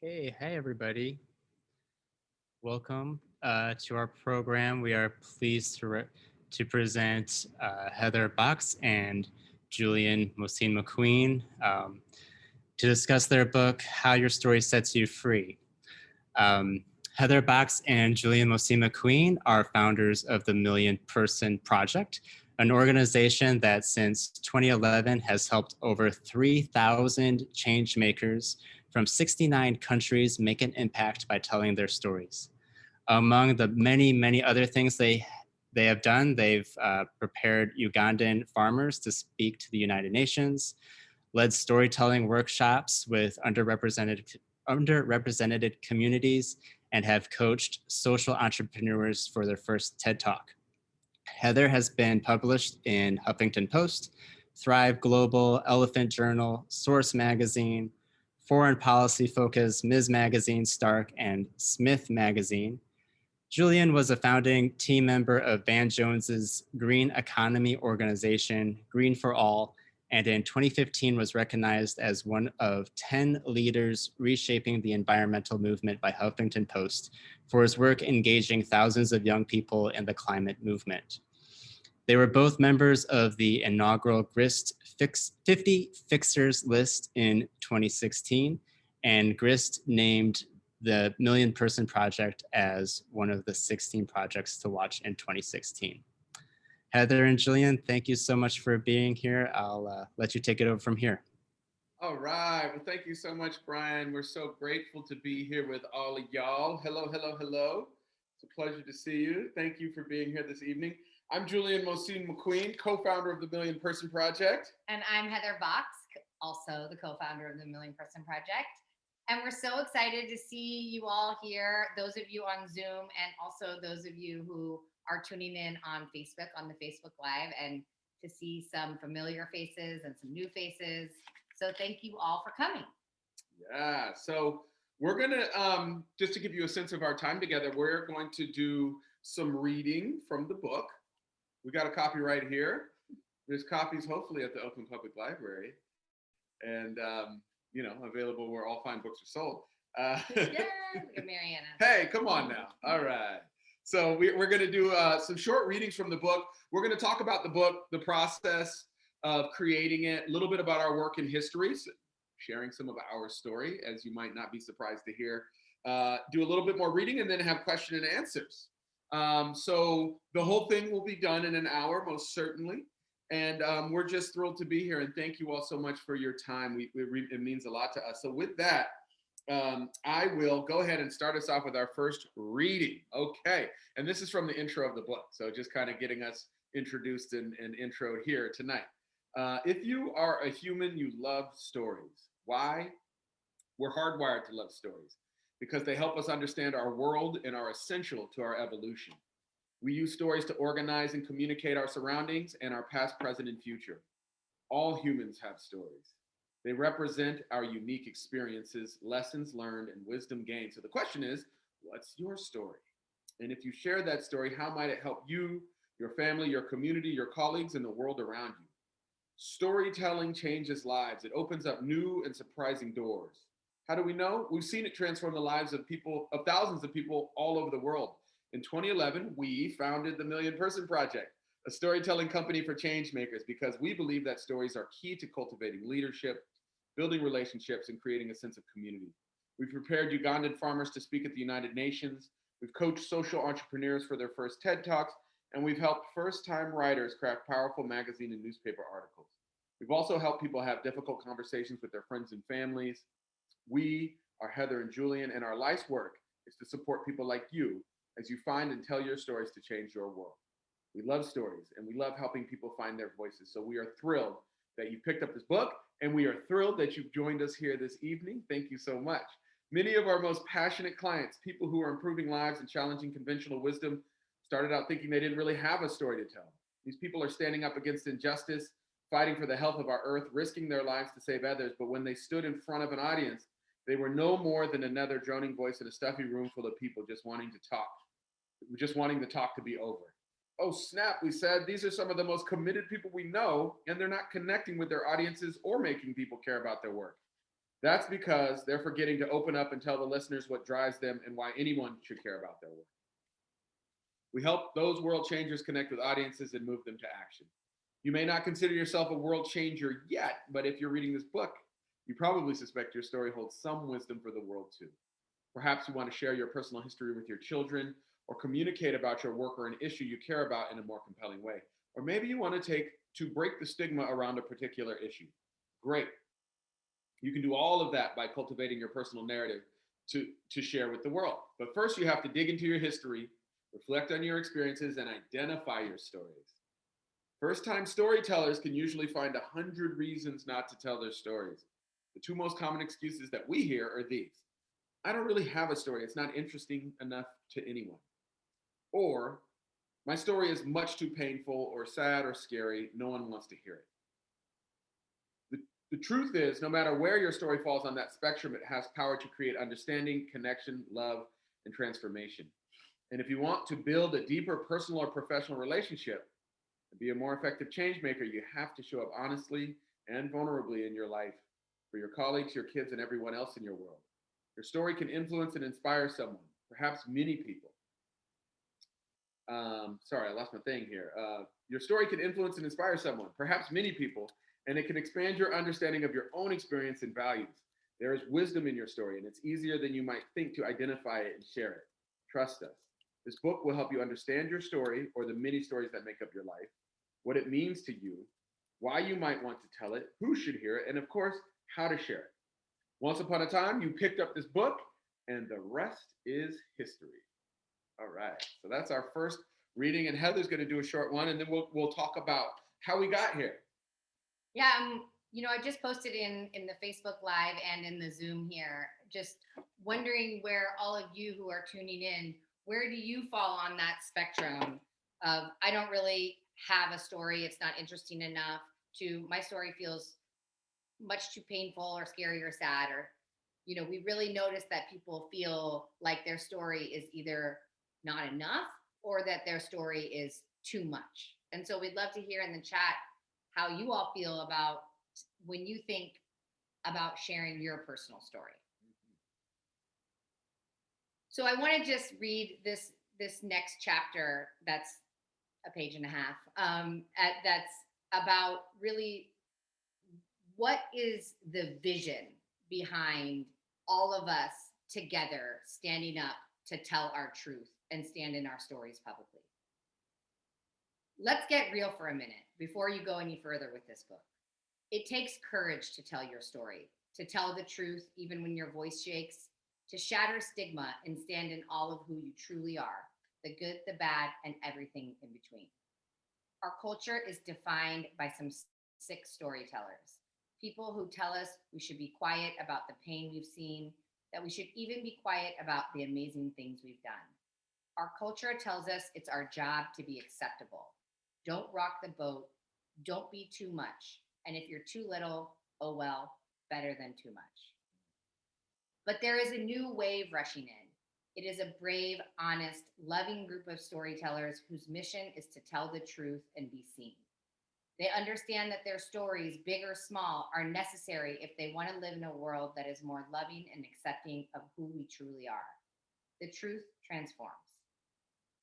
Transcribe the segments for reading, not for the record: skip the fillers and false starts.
Hey everybody. Welcome to our program. We are pleased to present Heather Box and Julian Mocine McQueen to discuss their book, How Your Story Sets You Free. Um, Heather Box and Julian Mocine McQueen are founders of the Million Person Project, an organization that since 2011 has helped over 3,000 change makers from 69 countries make an impact by telling their stories. Among the many other things they have done, they've prepared Ugandan farmers to speak to the United Nations, led storytelling workshops with underrepresented communities, and have coached social entrepreneurs for their first TED Talk. Heather has been published in Huffington Post, Thrive Global, Elephant Journal, Source Magazine, Foreign Policy Focus, Ms. Magazine, Stark, and Smith Magazine. Julian was a founding team member of Van Jones's green economy organization, Green for All, and in 2015 was recognized as one of 10 leaders reshaping the environmental movement by Huffington Post for his work engaging thousands of young people in the climate movement. They were both members of the inaugural GRIST 50 Fixers list in 2016, and GRIST named the Million Person Project as one of the 16 projects to watch in 2016. Heather and Julian, thank you so much for being here. I'll let you take it over from here. All right. Well, thank you so much, Brian. We're so grateful to be here with all of y'all. Hello. It's a pleasure to see you. Thank you for being here this evening. I'm Julian Mocine McQueen, co-founder of the Million Person Project. And I'm Heather Box, also the co-founder of the Million Person Project. And we're so excited to see you all here, those of you on Zoom, and also those of you who are tuning in on Facebook, on the Facebook Live, and to see some familiar faces and some new faces. So thank you all for coming. Yeah, so we're gonna, just to give you a sense of our time together, we're going to do some reading from the book. We got a copy right here. There's copies hopefully at the Oakland Public Library and, available where all fine books are sold. Mariana. Hey, come on now. All right. So we're going to do some short readings from the book. We're going to talk about the book, the process of creating it, a little bit about our work in history, sharing some of our story, as you might not be surprised to hear. Do a little bit more reading and then have question and answers. So the whole thing will be done in an hour, most certainly. And we're just thrilled to be here. And thank you all so much for your time. It means a lot to us. So with that, I will go ahead and start us off with our first reading. Okay. And this is from the intro of the book. So just kind of getting us introduced and introed here tonight. If you are a human, you love stories. Why? We're hardwired to love stories because they help us understand our world and are essential to our evolution. We use stories to organize and communicate our surroundings and our past, present, and future. All humans have stories. They represent our unique experiences, lessons learned, and wisdom gained. So the question is, what's your story? And if you share that story, how might it help you, your family, your community, your colleagues, and the world around you? Storytelling changes lives. It opens up new and surprising doors. How do we know? We've seen it transform the lives of people, of thousands of people all over the world. In 2011, we founded the Million Person Project, a storytelling company for change makers, because we believe that stories are key to cultivating leadership, building relationships, and creating a sense of community. We've prepared Ugandan farmers to speak at the United Nations. We've coached social entrepreneurs for their first TED Talks, and we've helped first-time writers craft powerful magazine and newspaper articles. We've also helped people have difficult conversations with their friends and families. We are Heather and Julian, and our life's work is to support people like you as you find and tell your stories to change your world. We love stories, and we love helping people find their voices. So we are thrilled that you picked up this book, and we are thrilled that you've joined us here this evening. Thank you so much. Many of our most passionate clients, people who are improving lives and challenging conventional wisdom, started out thinking they didn't really have a story to tell. These people are standing up against injustice, fighting for the health of our earth, risking their lives to save others. But when they stood in front of an audience, they were no more than another droning voice in a stuffy room full of people just wanting to talk, just wanting the talk to be over. Oh, snap, we said, these are some of the most committed people we know, and they're not connecting with their audiences or making people care about their work. That's because they're forgetting to open up and tell the listeners what drives them and why anyone should care about their work. We help those world changers connect with audiences and move them to action. You may not consider yourself a world changer yet, but if you're reading this book, you probably suspect your story holds some wisdom for the world too. Perhaps you want to share your personal history with your children or communicate about your work or an issue you care about in a more compelling way. Or maybe you want to break the stigma around a particular issue. Great. You can do all of that by cultivating your personal narrative to share with the world. But first, you have to dig into your history, reflect on your experiences, and identify your stories. First-time storytellers can usually find 100 reasons not to tell their stories. The two most common excuses that we hear are these. I don't really have a story. It's not interesting enough to anyone. Or, my story is much too painful or sad or scary. No one wants to hear it. The truth is, no matter where your story falls on that spectrum, it has power to create understanding, connection, love, and transformation. And if you want to build a deeper personal or professional relationship and be a more effective change maker, you have to show up honestly and vulnerably in your life for your colleagues, your kids, and everyone else in your world. Your story can influence and inspire someone, perhaps many people. Sorry, I lost my thing here. Your story can influence and inspire someone, perhaps many people, and it can expand your understanding of your own experience and values. There is wisdom in your story, and it's easier than you might think to identify it and share it. Trust us. This book will help you understand your story or the many stories that make up your life, what it means to you, why you might want to tell it, who should hear it, and of course, how to share it. Once upon a time, you picked up this book, and the rest is history. All right, so that's our first reading, and Heather's going to do a short one, and then we'll talk about how we got here. Yeah, I just posted in the Facebook Live and in the Zoom here, just wondering where all of you who are tuning in, where do you fall on that spectrum of I don't really have a story, it's not interesting enough, to my story feels much too painful or scary or sad, or we really notice that people feel like their story is either not enough or that their story is too much. And so we'd love to hear in the chat how you all feel about when you think about sharing your personal story. So I want to just read this next chapter that's a page and a half, that's about really what is the vision behind all of us together standing up to tell our truth and stand in our stories publicly. Let's get real for a minute before you go any further with this book. It takes courage to tell your story, to tell the truth even when your voice shakes, to shatter stigma and stand in all of who you truly are, the good, the bad, and everything in between. Our culture is defined by some sick storytellers, people who tell us we should be quiet about the pain we've seen, that we should even be quiet about the amazing things we've done. Our culture tells us it's our job to be acceptable. Don't rock the boat. Don't be too much. And if you're too little, oh well, better than too much. But there is a new wave rushing in. It is a brave, honest, loving group of storytellers whose mission is to tell the truth and be seen. They understand that their stories, big or small, are necessary if they want to live in a world that is more loving and accepting of who we truly are. The truth transforms.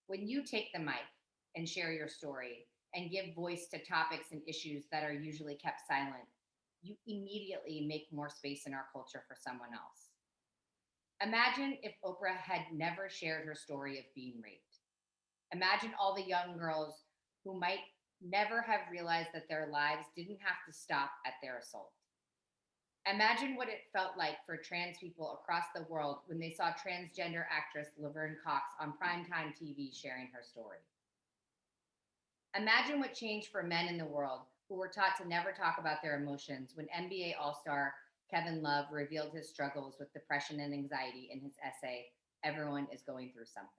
When you take the mic and share your story and give voice to topics and issues that are usually kept silent, you immediately make more space in our culture for someone else. Imagine if Oprah had never shared her story of being raped. Imagine all the young girls who might never have realized that their lives didn't have to stop at their assault. Imagine what it felt like for trans people across the world when they saw transgender actress Laverne Cox on primetime TV sharing her story. Imagine what changed for men in the world who were taught to never talk about their emotions when NBA All-Star Kevin Love revealed his struggles with depression and anxiety in his essay, Everyone is Going Through Something.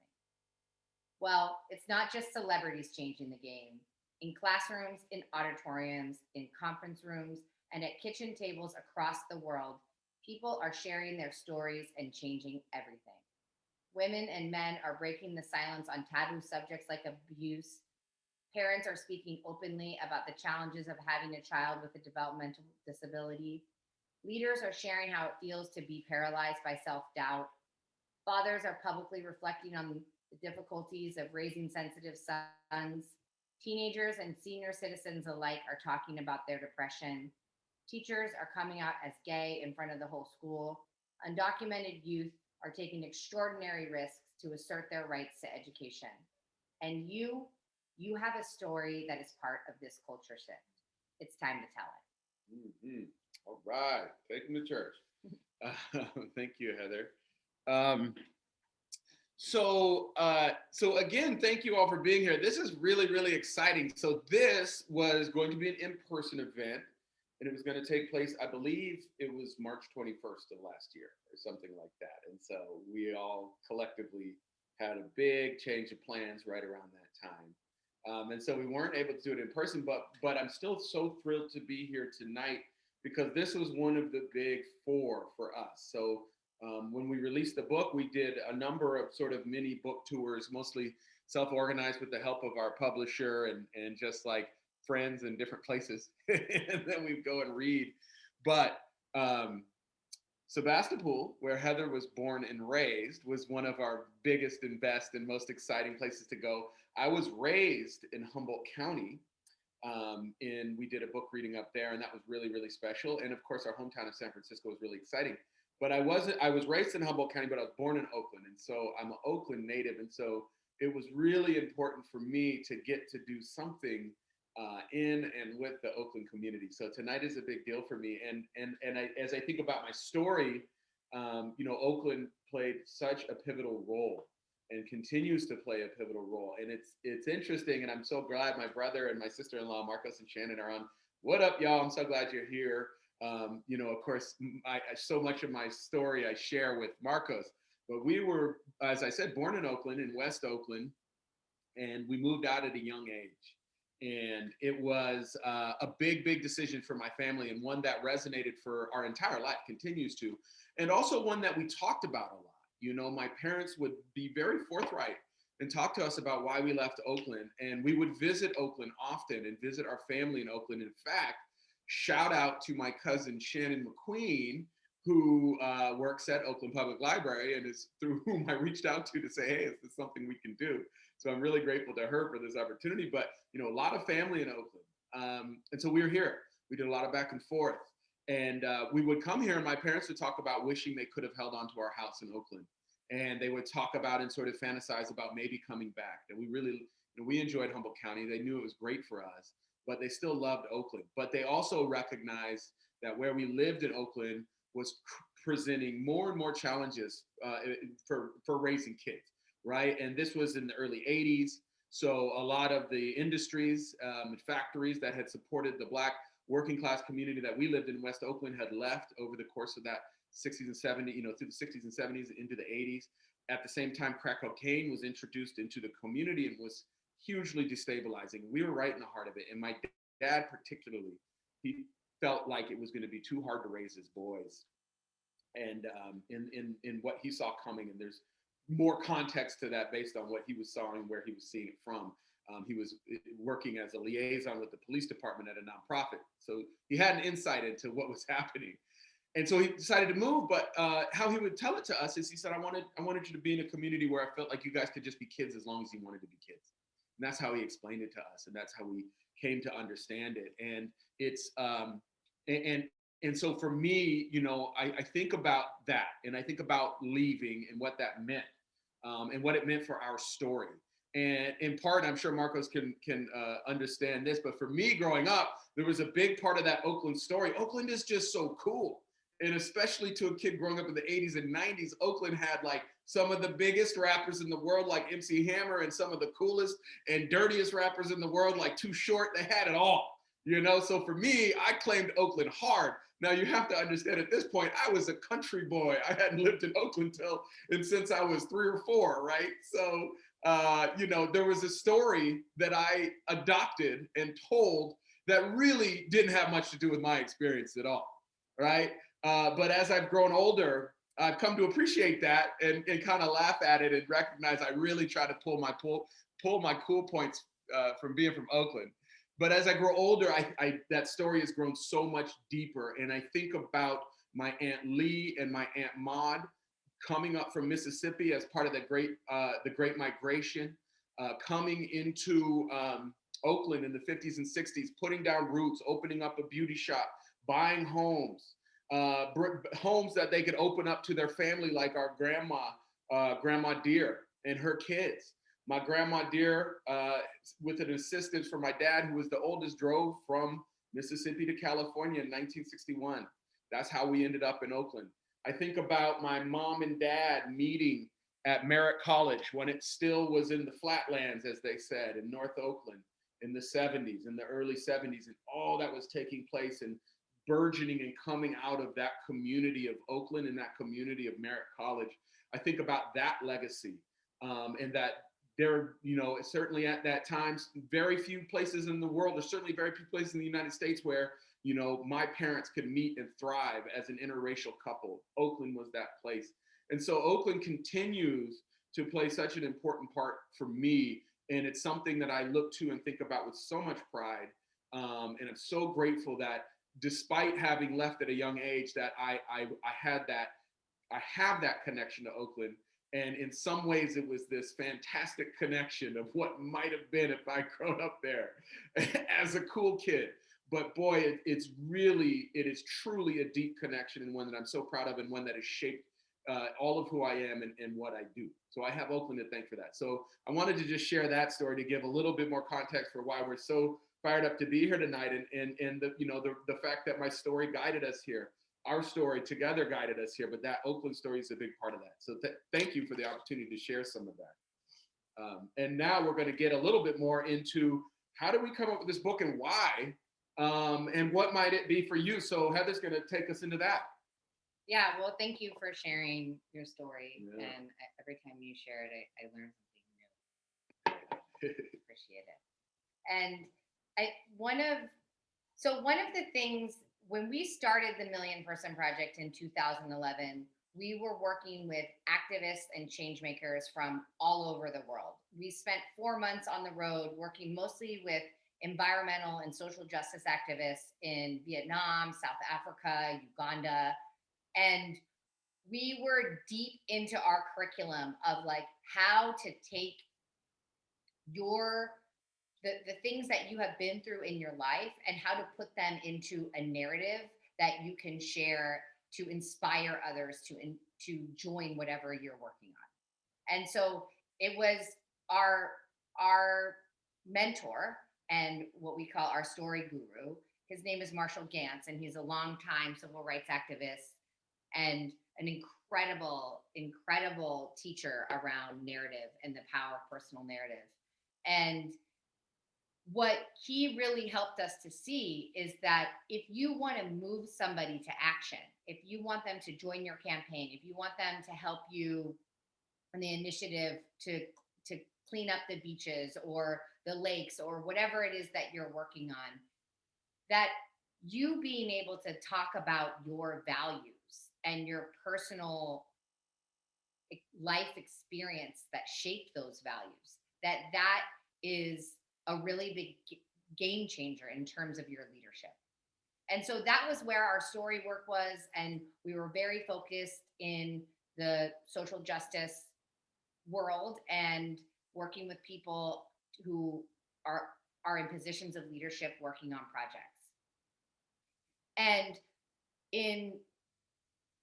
Well, it's not just celebrities changing the game. In classrooms, in auditoriums, in conference rooms, and at kitchen tables across the world, people are sharing their stories and changing everything. Women and men are breaking the silence on taboo subjects like abuse. Parents are speaking openly about the challenges of having a child with a developmental disability. Leaders are sharing how it feels to be paralyzed by self-doubt. Fathers are publicly reflecting on the difficulties of raising sensitive sons. Teenagers and senior citizens alike are talking about their depression. Teachers are coming out as gay in front of the whole school. Undocumented youth are taking extraordinary risks to assert their rights to education. And you have a story that is part of this culture shift. It's time to tell it. Mm-hmm. All right, take them to church. Thank you, Heather. So again, thank you all for being here. This is really, really exciting. So this was going to be an in-person event, and it was going to take place, I believe it was March 21st of last year or something like that. And so we all collectively had a big change of plans right around that time. And so we weren't able to do it in person, but I'm still so thrilled to be here tonight because this was one of the big four for us. So when we released the book, we did a number of sort of mini book tours, mostly self-organized with the help of our publisher and just like friends in different places. And then we'd go and read. But Sebastopol, where Heather was born and raised, was one of our biggest and best and most exciting places to go. I was raised in Humboldt County, and we did a book reading up there, and that was really, really special. And of course, our hometown of San Francisco was really exciting. But I was raised in Humboldt County, but I was born in Oakland. And so I'm an Oakland native. And so it was really important for me to get to do something in and with the Oakland community. So tonight is a big deal for me. And as I think about my story, Oakland played such a pivotal role and continues to play a pivotal role. And it's interesting. And I'm so glad my brother and my sister-in-law, Marcos and Shannon, are on. What up, y'all? I'm so glad you're here. Of course, so much of my story I share with Marcos, but we were, as I said, born in Oakland, in West Oakland, and we moved out at a young age. And it was a big, big decision for my family, and one that resonated for our entire life, continues to, and also one that we talked about a lot. My parents would be very forthright and talk to us about why we left Oakland, and we would visit Oakland often and visit our family in Oakland. In fact, shout out to my cousin Shannon McQueen, who works at Oakland Public Library and is through whom I reached out to say, hey, is this something we can do? So I'm really grateful to her for this opportunity. But a lot of family in Oakland, and so we were here. We did a lot of back and forth, and we would come here, and my parents would talk about wishing they could have held on to our house in Oakland, and they would talk about and sort of fantasize about maybe coming back. And we really, we enjoyed Humboldt County. They knew it was great for us, but they still loved Oakland. But they also recognized that where we lived in Oakland was presenting more and more challenges for raising kids, right? And this was in the early 80s. So a lot of the industries and factories that had supported the Black working class community that we lived in West Oakland had left over the course of that 60s and 70s, through the 60s and 70s into the 80s. At the same time, crack cocaine was introduced into the community and was hugely destabilizing. We were right in the heart of it. And my dad particularly, he felt like it was going to be too hard to raise his boys. And in what he saw coming, and there's more context to that based on what he was seeing and where he was seeing it from. He was working as a liaison with the police department at a nonprofit. So he had an insight into what was happening. And so he decided to move, but how he would tell it to us is he said, I wanted you to be in a community where I felt like you guys could just be kids as long as you wanted to be kids. And that's how he explained it to us. And that's how we came to understand it. And it's, and so for me, I think about that, and I think about leaving and what that meant, and what it meant for our story. And in part, I'm sure Marcos can understand this, but for me growing up, there was a big part of that Oakland story. Oakland is just so cool. And especially to a kid growing up in the 80s and 90s, Oakland had like some of the biggest rappers in the world, like MC Hammer, and some of the coolest and dirtiest rappers in the world, like Too Short. They had it all, So for me, I claimed Oakland hard. Now you have to understand, at this point, I was a country boy. I hadn't lived in Oakland since I was 3 or 4, right? So, there was a story that I adopted and told that really didn't have much to do with my experience at all, right? But as I've grown older, I've come to appreciate that and kind of laugh at it and recognize I really try to pull my cool points from being from Oakland. But as I grow older, that story has grown so much deeper. And I think about my Aunt Lee and my Aunt Maud coming up from Mississippi as part of the Great Migration, coming into Oakland in the 50s and 60s, putting down roots, opening up a beauty shop, buying homes, homes that they could open up to their family, like our Grandma Deer and her kids. My Grandma Deer, with an assistance from my dad, who was the oldest, drove from Mississippi to California in 1961. That's how we ended up in Oakland. I think about my mom and dad meeting at Merritt College when it still was in the flatlands, as they said, in North Oakland in the 70s, in the early 70s, and all that was taking place and burgeoning and coming out of that community of Oakland and that community of Merritt College. I think about that legacy, and that there, certainly at that time, very few places in the world, there's certainly very few places in the United States where, my parents could meet and thrive as an interracial couple. Oakland was that place. And so Oakland continues to play such an important part for me. And it's something that I look to and think about with so much pride. And I'm so grateful that despite having left at a young age, that I have that connection to Oakland. And in some ways, it was this fantastic connection of what might have been if I'd grown up there as a cool kid. But boy, it is truly a deep connection, and one that I'm so proud of, and one that has shaped all of who I am and what I do. So I have Oakland to thank for that. So I wanted to just share that story to give a little bit more context for why we're so fired up to be here tonight, and the fact that my story guided us here. Our story together guided us here, but that Oakland story is a big part of that. So thank you for the opportunity to share some of that. And now we're going to get a little bit more into how did we come up with this book and why, and what might it be for you. So Heather's going to take us into that. Yeah, well, thank you for sharing your story. Yeah. And every time you share it, I learn something new. Appreciate it. And one of the things, when we started the Million Person Project in 2011, we were working with activists and change makers from all over the world. We spent 4 months on the road working mostly with environmental and social justice activists in Vietnam, South Africa, Uganda. And we were deep into our curriculum of like how to take the things that you have been through in your life and how to put them into a narrative that you can share to inspire others to join whatever you're working on. And so it was our mentor and what we call our story guru. His name is Marshall Gantz, and he's a longtime civil rights activist and an incredible teacher around narrative and the power of personal narrative. And what he really helped us to see is that if you want to move somebody to action, if you want them to join your campaign, if you want them to help you in the initiative to clean up the beaches or the lakes or whatever it is that you're working on, that you being able to talk about your values and your personal life experience that shape those values, that is a really big game changer in terms of your leadership. And so that was where our story work was. And we were very focused in the social justice world and working with people who are in positions of leadership working on projects. And in,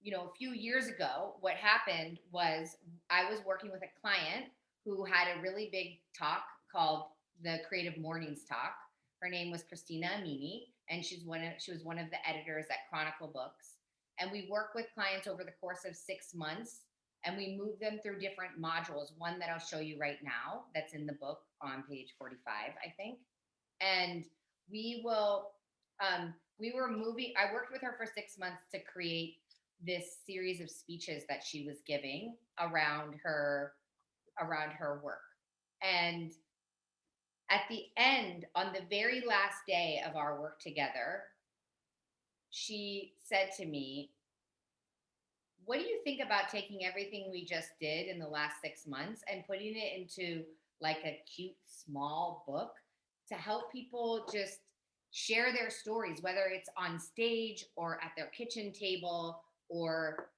a few years ago, what happened was I was working with a client who had a really big talk called the Creative Mornings Talk. Her name was Christina Amini, and she was one of the editors at Chronicle Books. And we work with clients over the course of 6 months, and we move them through different modules. One that I'll show you right now, that's in the book on page 45, I think. And I worked with her for 6 months to create this series of speeches that she was giving around her work. And at the end, on the very last day of our work together, she said to me, "What do you think about taking everything we just did in the last 6 months and putting it into like a cute, small book to help people just share their stories, whether it's on stage or at their kitchen table or,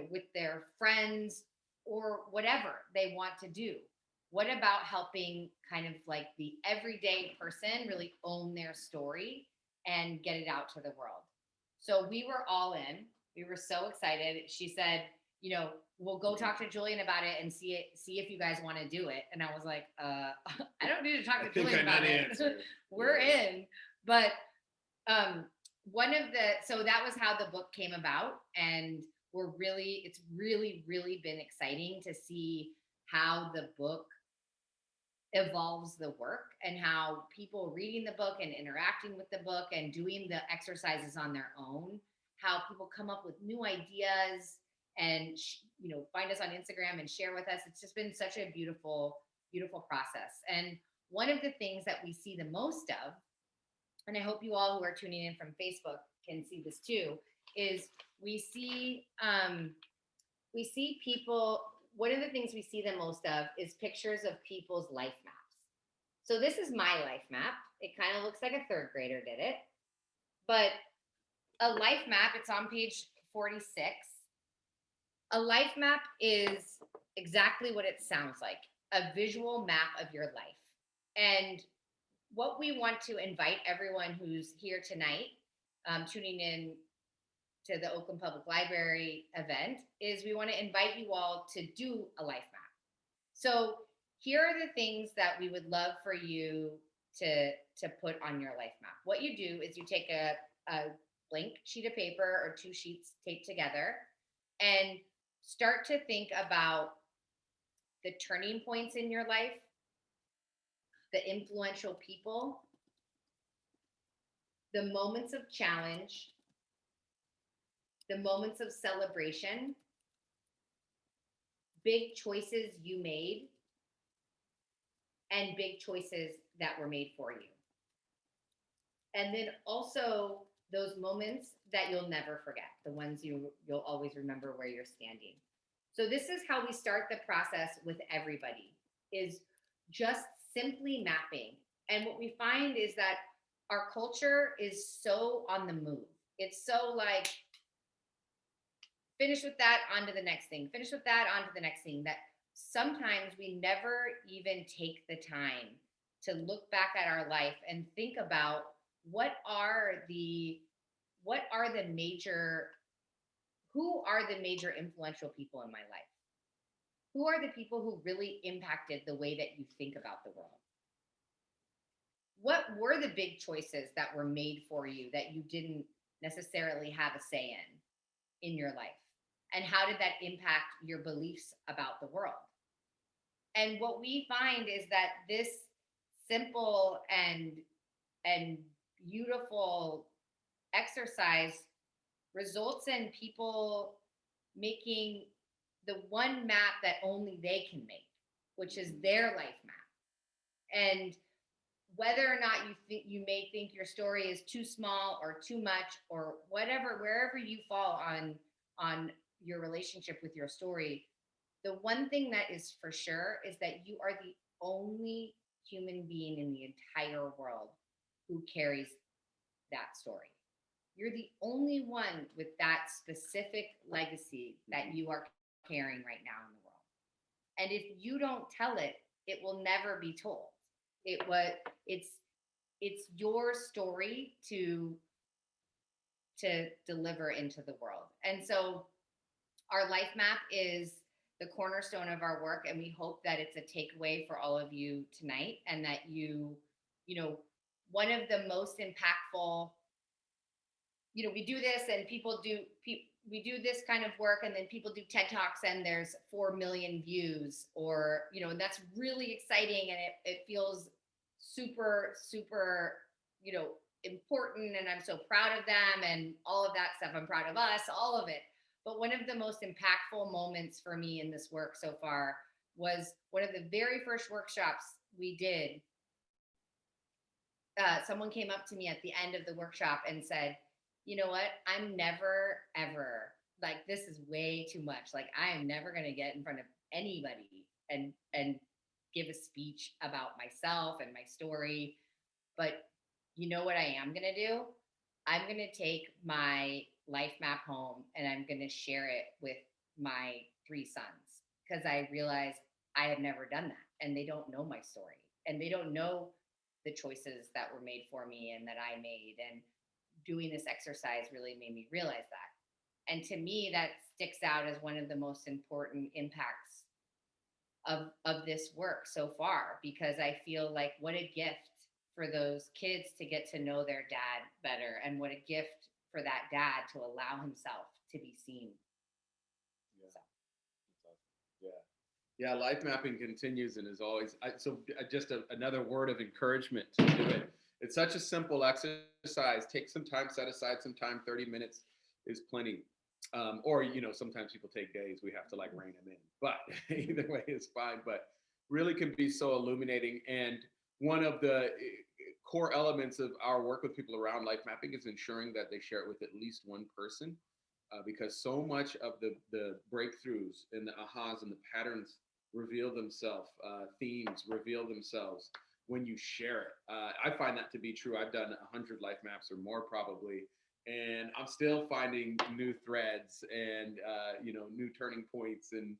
with their friends or whatever they want to do? What about helping kind of like the everyday person really own their story and get it out to the world? So we were all in. We were so excited. She said, we'll go talk to Julian about it and see if you guys want to do it. And I was like, I don't need to talk to Julian about it. We're in. But so that was how the book came about. And it's really, really been exciting to see how the book evolves the work and how people reading the book and interacting with the book and doing the exercises on their own, how people come up with new ideas and find us on Instagram and share with us. It's just been such a beautiful, beautiful process. And one of the things that we see the most of, and I hope you all who are tuning in from Facebook can see this too, is we see people. One of the things we see the most of is pictures of people's life maps. So this is my life map. It kind of looks like a third grader did it, but a life map, it's on page 46. A life map is exactly what it sounds like, a visual map of your life. And what we want to invite everyone who's here tonight, tuning in to the Oakland Public Library event, is we want to invite you all to do a life map. So here are the things that we would love for you to put on your life map. What you do is you take a blank sheet of paper or two sheets taped together and start to think about the turning points in your life, the influential people, the moments of challenge, the moments of celebration, big choices you made, and big choices that were made for you. And then also those moments that you'll never forget, the ones you'll always remember where you're standing. So this is how we start the process with everybody, is just simply mapping. And what we find is that our culture is so on the move. It's so like, finish with that, on to the next thing, finish with that, on to the next thing, that sometimes we never even take the time to look back at our life and think about who are the major influential people in my life? Who are the people who really impacted the way that you think about the world? What were the big choices that were made for you that you didn't necessarily have a say in your life? And how did that impact your beliefs about the world? And what we find is that this simple and beautiful exercise results in people making the one map that only they can make, which is their life map. And whether or not you may think your story is too small or too much or whatever, wherever you fall on your relationship with your story, the one thing that is for sure is that you are the only human being in the entire world who carries that story. You're the only one with that specific legacy that you are carrying right now in the world. And if you don't tell it, it will never be told. It's your story to deliver into the world. And so our life map is the cornerstone of our work, and we hope that it's a takeaway for all of you tonight, and that one of the most impactful, we do this and we do this kind of work, and then people do TED Talks and there's 4 million views, or, and that's really exciting, and it feels super, super, important, and I'm so proud of them and all of that stuff. I'm proud of us, all of it. But one of the most impactful moments for me in this work so far was one of the very first workshops we did. Someone came up to me at the end of the workshop and said, you know what, I'm never, ever, like, this is way too much. Like, I am never going to get in front of anybody and give a speech about myself and my story. But you know what I am going to do? I'm going to take my life map home and I'm going to share it with my 3 sons because I realized I have never done that and they don't know my story and they don't know the choices that were made for me and that I made. And doing this exercise really made me realize that. And to me, that sticks out as one of the most important impacts of this work so far because I feel like what a gift for those kids to get to know their dad better and what a gift for that dad to allow himself to be seen. Yeah. Yeah, life mapping continues and is always just another word of encouragement to do it. It's such a simple exercise. Take some time, set aside some time. 30 minutes is plenty. Or sometimes people take days. We have to like rein them in. But either way is fine. But really can be so illuminating. And one of the core elements of our work with people around life mapping is ensuring that they share it with at least one person, because so much of the breakthroughs and the ahas and the patterns reveal themselves, themes reveal themselves when you share it. I find that to be true. I've done 100 life maps or more probably, and I'm still finding new threads and new turning points and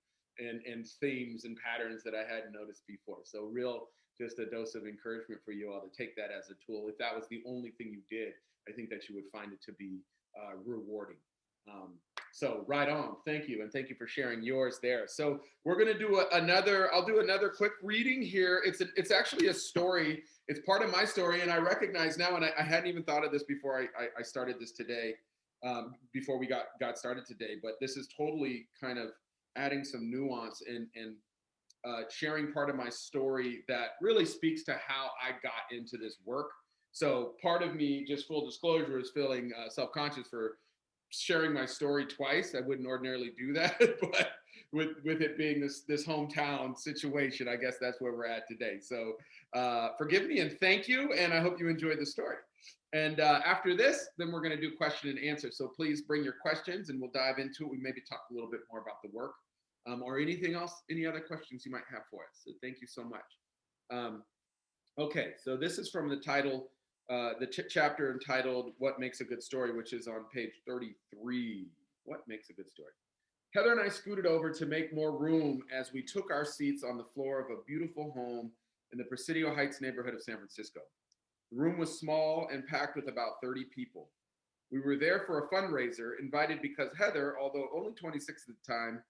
themes and patterns that I hadn't noticed before. So real, just a dose of encouragement for you all to take that as a tool. If that was the only thing you did, I think that you would find it to be rewarding. So right on. Thank you. And thank you for sharing yours there. So we're going to do I'll do another quick reading here. It's actually a story. It's part of my story. And I recognize now, and I hadn't even thought of this before I started this today, before we got started today, but this is totally kind of adding some nuance and sharing part of my story that really speaks to how I got into this work. So part of me, just full disclosure, is feeling self-conscious for sharing my story twice. I wouldn't ordinarily do that, but with it being this hometown situation, I guess that's where we're at today. So forgive me and thank you, and I hope you enjoyed the story. And after this, then we're going to do question and answer. So please bring your questions, and we'll dive into it. We maybe talk a little bit more about the work, or anything else, any other questions you might have for us. So thank you so much. Okay, so this is from the title. The chapter entitled What Makes a Good Story, which is on page 33. What makes a good story? Heather and I scooted over to make more room as we took our seats on the floor of a beautiful home in the Presidio Heights neighborhood of San Francisco. The room was small and packed with about 30 people. We were there for a fundraiser, invited because Heather, although only 26 at the time,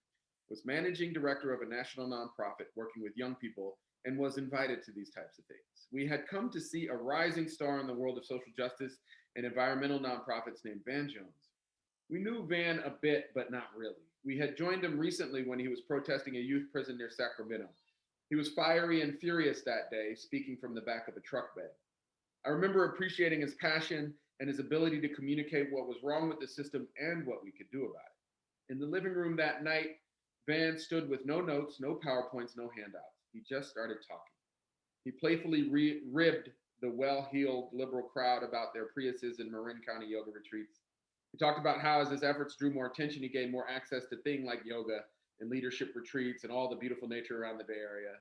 was managing director of a national nonprofit working with young people and was invited to these types of things. We had come to see a rising star in the world of social justice and environmental nonprofits named Van Jones. We knew Van a bit, but not really. We had joined him recently when he was protesting a youth prison near Sacramento. He was fiery and furious that day, speaking from the back of a truck bed. I remember appreciating his passion and his ability to communicate what was wrong with the system and what we could do about it. In the living room that night, Van stood with no notes, no PowerPoints, no handouts. He just started talking. He playfully ribbed the well-heeled liberal crowd about their Priuses and Marin County yoga retreats. He talked about how as his efforts drew more attention, he gained more access to things like yoga and leadership retreats and all the beautiful nature around the Bay Area.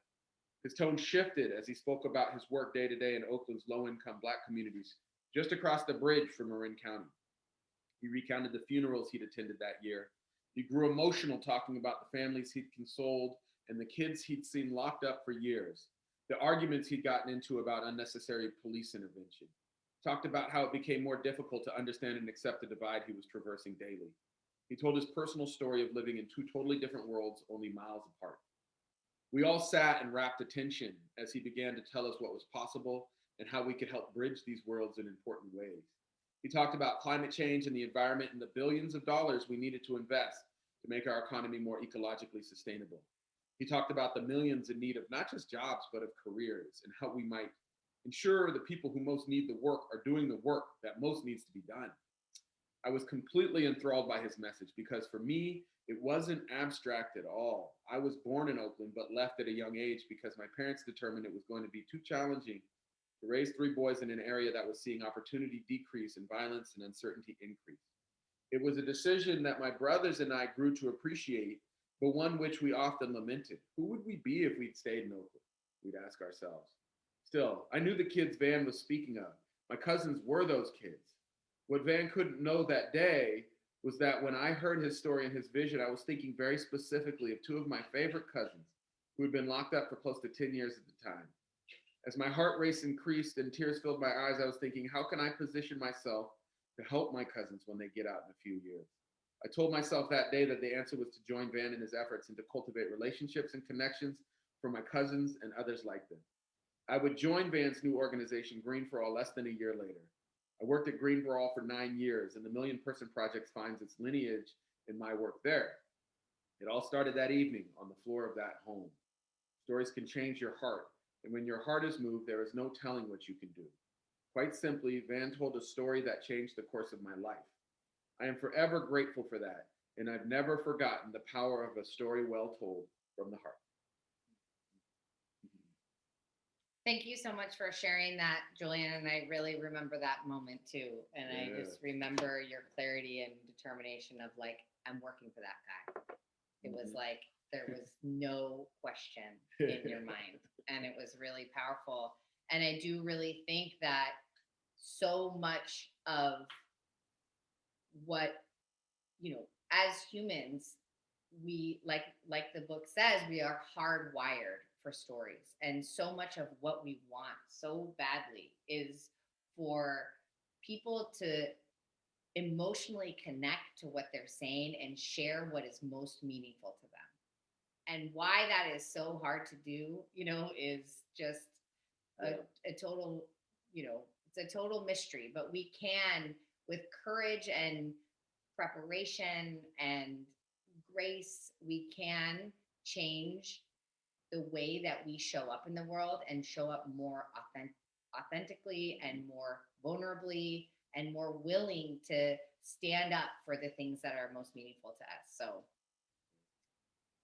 His tone shifted as he spoke about his work day to day in Oakland's low-income Black communities just across the bridge from Marin County. He recounted the funerals he'd attended that year. He grew emotional talking about the families he'd consoled and the kids he'd seen locked up for years, the arguments he'd gotten into about unnecessary police intervention. Talked about how it became more difficult to understand and accept the divide he was traversing daily. He told his personal story of living in two totally different worlds, only miles apart. We all sat and wrapped attention as he began to tell us what was possible and how we could help bridge these worlds in important ways. He talked about climate change and the environment and the billions of dollars we needed to invest to make our economy more ecologically sustainable. He talked about the millions in need of not just jobs, but of careers and how we might ensure the people who most need the work are doing the work that most needs to be done. I was completely enthralled by his message because for me, it wasn't abstract at all. I was born in Oakland, but left at a young age because my parents determined it was going to be too challenging to raise 3 boys in an area that was seeing opportunity decrease and violence and uncertainty increase. It was a decision that my brothers and I grew to appreciate, but one which we often lamented. Who would we be if we'd stayed in Oakland? We'd ask ourselves. Still, I knew the kids Van was speaking of. My cousins were those kids. What Van couldn't know that day was that when I heard his story and his vision, I was thinking very specifically of two of my favorite cousins who had been locked up for close to 10 years at the time. As my heart rate increased and tears filled my eyes, I was thinking, how can I position myself to help my cousins when they get out in a few years? I told myself that day that the answer was to join Van in his efforts and to cultivate relationships and connections for my cousins and others like them. I would join Van's new organization, Green for All, less than a year later. I worked at Green for All for 9 years, and the Million Person Project finds its lineage in my work there. It all started that evening on the floor of that home. Stories can change your heart, and when your heart is moved, there is no telling what you can do. Quite simply, Van told a story that changed the course of my life. I am forever grateful for that, and I've never forgotten the power of a story well told from the heart. Thank you so much for sharing that, Julian. And I really remember that moment too. And I just remember your clarity and determination of like, I'm working for that guy. It was like, there was no question in your mind. And it was really powerful. And I do really think that so much of what, you know, as humans, we like the book says, we are hardwired for stories, and so much of what we want so badly is for people to emotionally connect to what they're saying and share what is most meaningful to them. And why that is so hard to do, you know, is just a total, you know, it's a total mystery. But we can, with courage and preparation and grace, we can change the way that we show up in the world and show up more authentically and more vulnerably and more willing to stand up for the things that are most meaningful to us. So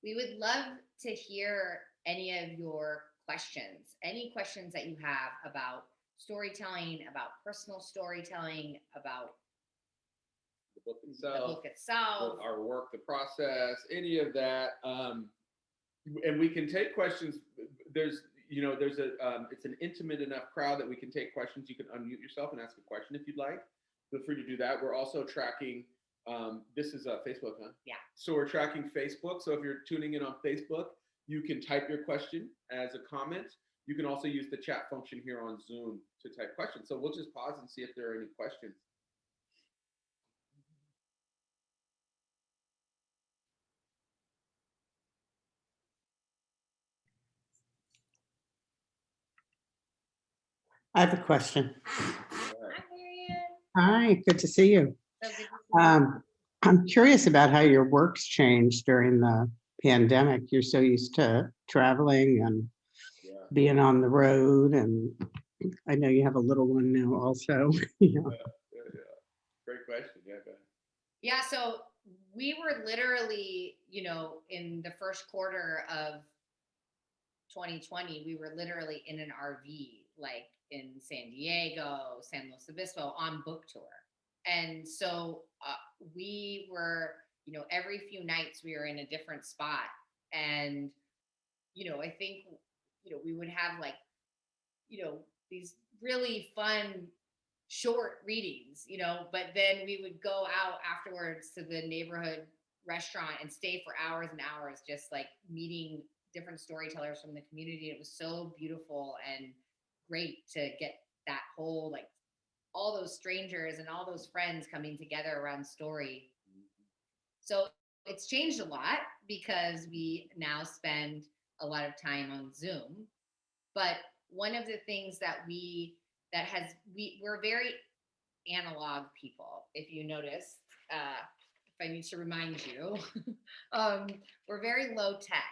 we would love to hear any of your questions, any questions that you have about storytelling, about personal storytelling, about The book the itself, book itself. our work, the process, any of that. And we can take questions. There's it's an intimate enough crowd that we can take questions. You can unmute yourself and ask a question if you'd like. Feel free to do that. We're also tracking, this is Facebook, huh? Yeah. So we're tracking Facebook. So if you're tuning in on Facebook, you can type your question as a comment. You can also use the chat function here on Zoom to type questions. So we'll just pause and see if there are any questions. I have a question. Hi, Marian. Hi, good to see you. So good to see you. I'm curious about how your work's changed during the pandemic. You're so used to traveling and being on the road, and I know you have a little one now also. You know. Great question. Yeah, go ahead. Yeah, so we were literally, you know, in the first quarter of 2020, we were literally in an RV, like in San Diego, San Luis Obispo, on book tour. And so we were, you know, every few nights we were in a different spot. And, you know, I think, you know, we would have like, you know, these really fun short readings, you know, but then we would go out afterwards to the neighborhood restaurant and stay for hours and hours, just like meeting different storytellers from the community. It was so beautiful and great to get that whole, like, all those strangers and all those friends coming together around story. So it's changed a lot because we now spend a lot of time on Zoom. But one of the things that we're very analog people, if you notice, if I need to remind you, we're very low tech.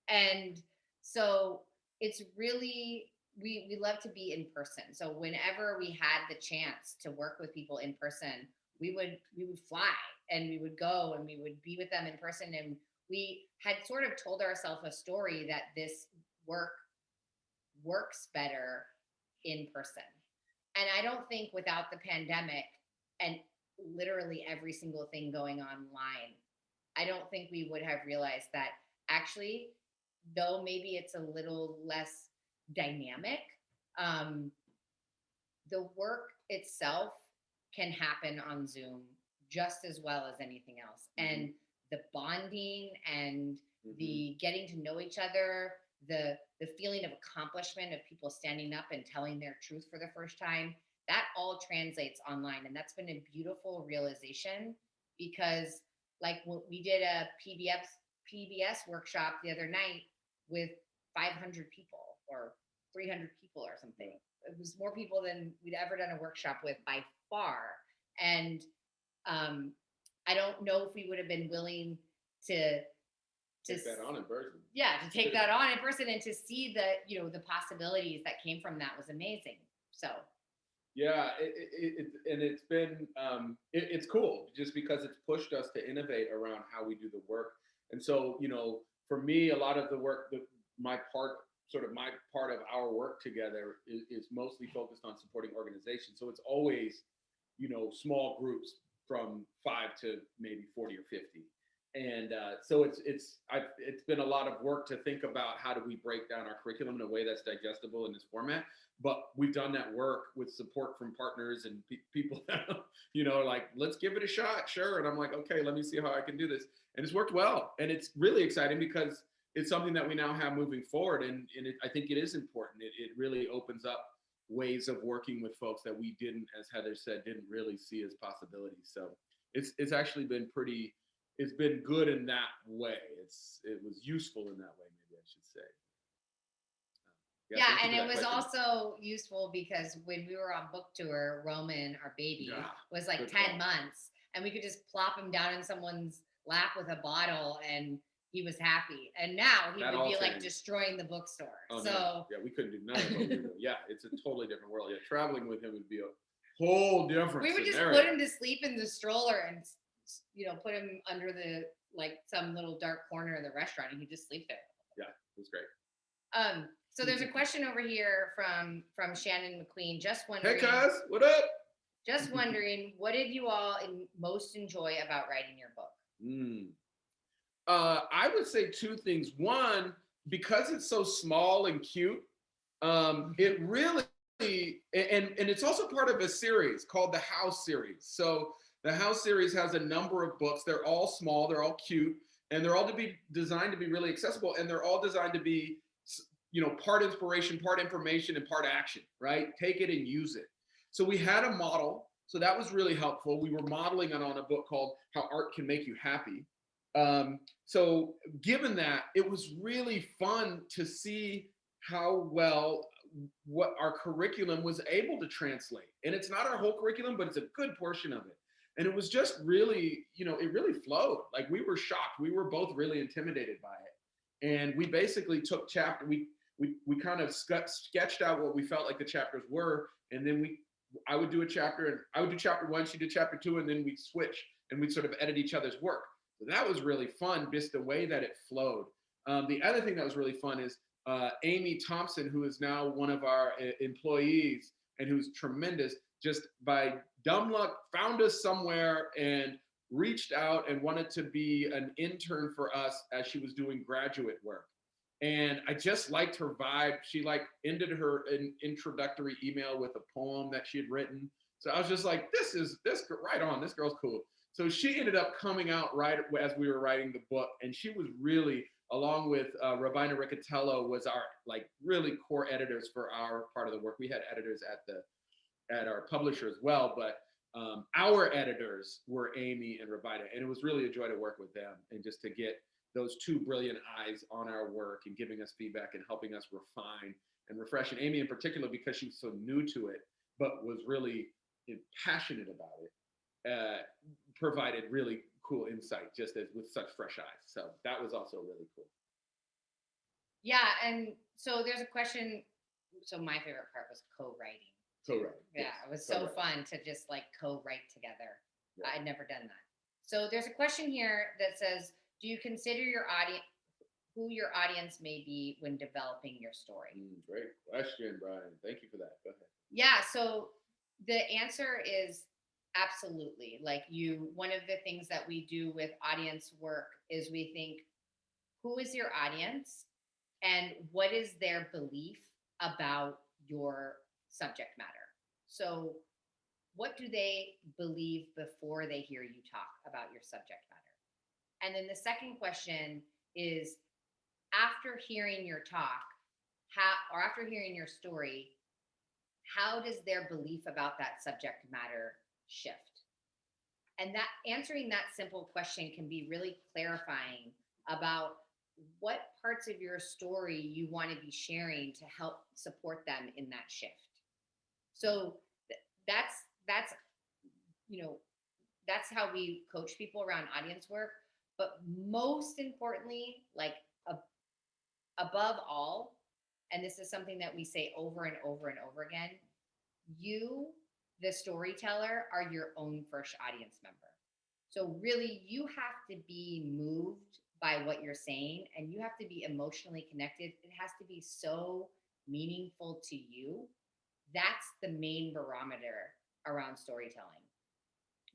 And so it's really, we love to be in person. So whenever we had the chance to work with people in person, we would fly and we would go and we would be with them in person. And we had sort of told ourselves a story that this work works better in person. And I don't think without the pandemic and literally every single thing going online, I don't think we would have realized that actually, though maybe it's a little less dynamic, the work itself can happen on Zoom just as well as anything else. And the bonding and the getting to know each other, the feeling of accomplishment of people standing up and telling their truth for the first time, that all translates online. And that's been a beautiful realization, because like we did a PBS workshop the other night with 500 people or 300 people or something. It was more people than we'd ever done a workshop with by far. And I don't know if we would have been willing to take that on in person. Yeah, to take that on in person and to see the the possibilities that came from that was amazing. So yeah, and it's been it's cool just because it's pushed us to innovate around how we do the work. And so for me, a lot of the work, my part of our work together is mostly focused on supporting organizations. So it's always small groups from 5 to maybe 40 or 50. And so it's been a lot of work to think about how do we break down our curriculum in a way that's digestible in this format. But we've done that work with support from partners and people that like, let's give it a shot, sure. And I'm like, okay, let me see how I can do this. And it's worked well, and it's really exciting because it's something that we now have moving forward, and I think it is important. It really opens up ways of working with folks that we didn't, as Heather said, didn't really see as possibilities. So it's actually been it's been good in that way. It was useful in that way, maybe I should say. Yeah, and it was also useful because when we were on book tour, Roman, our baby, was like 10 months, and we could just plop him down in someone's lap with a bottle and he was happy. And now he would be like destroying the bookstore. Oh, so no. Yeah, we couldn't do none of what we were doing. Yeah, it's a totally different world. Yeah, traveling with him would be a whole different We would just put him to sleep in the stroller and put him under the some little dark corner of the restaurant, and he'd just sleep there. Yeah, it was great. So there's a question over here from Shannon McQueen. Just wondering. Hey, cuz, what up? Just wondering, what did you all most enjoy about writing your book? I would say two things. One, because it's so small and cute, it really, and it's also part of a series called the House series. So the House series has a number of books. They're all small, they're all cute, and they're all designed to be really accessible, and they're all designed to be, part inspiration, part information, and part action, right? Take it and use it. So we had a model, so that was really helpful. We were modeling it on a book called How Art Can Make You Happy. So given that, it was really fun to see how well what our curriculum was able to translate. And it's not our whole curriculum, but it's a good portion of it. And it was just really, it really flowed. Like, we were shocked. We were both really intimidated by it. And we basically took we kind of sketched out what we felt like the chapters were. And then I would do a chapter, and I would do chapter 1, she did chapter 2, and then we'd switch and we'd sort of edit each other's work. So that was really fun, just the way that it flowed. The other thing that was really fun is Amy Thompson, who is now one of our employees and who's tremendous, just by dumb luck found us somewhere and reached out and wanted to be an intern for us as she was doing graduate work. And I just liked her vibe. She ended her introductory email with a poem that she had written. So I was just like, this right on, this girl's cool. So she ended up coming out right as we were writing the book. And she was really, along with Rabina Riccatello, was our really core editors for our part of the work. We had editors at our publisher as well, but our editors were Amy and Rabina. And it was really a joy to work with them and just to get those two brilliant eyes on our work and giving us feedback and helping us refine and refresh. And Amy in particular, because she was so new to it, but was really passionate about it, provided really cool insight just with such fresh eyes. So that was also really cool. Yeah, and so there's a question. So my favorite part was co-writing. Co-writing. Yeah, yes. It was so fun to just co-write together. Yeah. I'd never done that. So there's a question here that says, do you consider your audience, who your audience may be when developing your story? Great question, Brian. Thank you for that. Go ahead. Yeah, so the answer is absolutely. One of the things that we do with audience work is we think, who is your audience and what is their belief about your subject matter? So what do they believe before they hear you talk about your subject matter? And then the second question is, after hearing your talk, after hearing your story, how does their belief about that subject matter shift? And that answering that simple question can be really clarifying about what parts of your story you want to be sharing to help support them in that shift. So that's that's how we coach people around audience work. But most importantly, like above all, and this is something that we say over and over and over again, you, the storyteller, are your own first audience member. So really, you have to be moved by what you're saying, and you have to be emotionally connected. It has to be so meaningful to you. That's the main barometer around storytelling.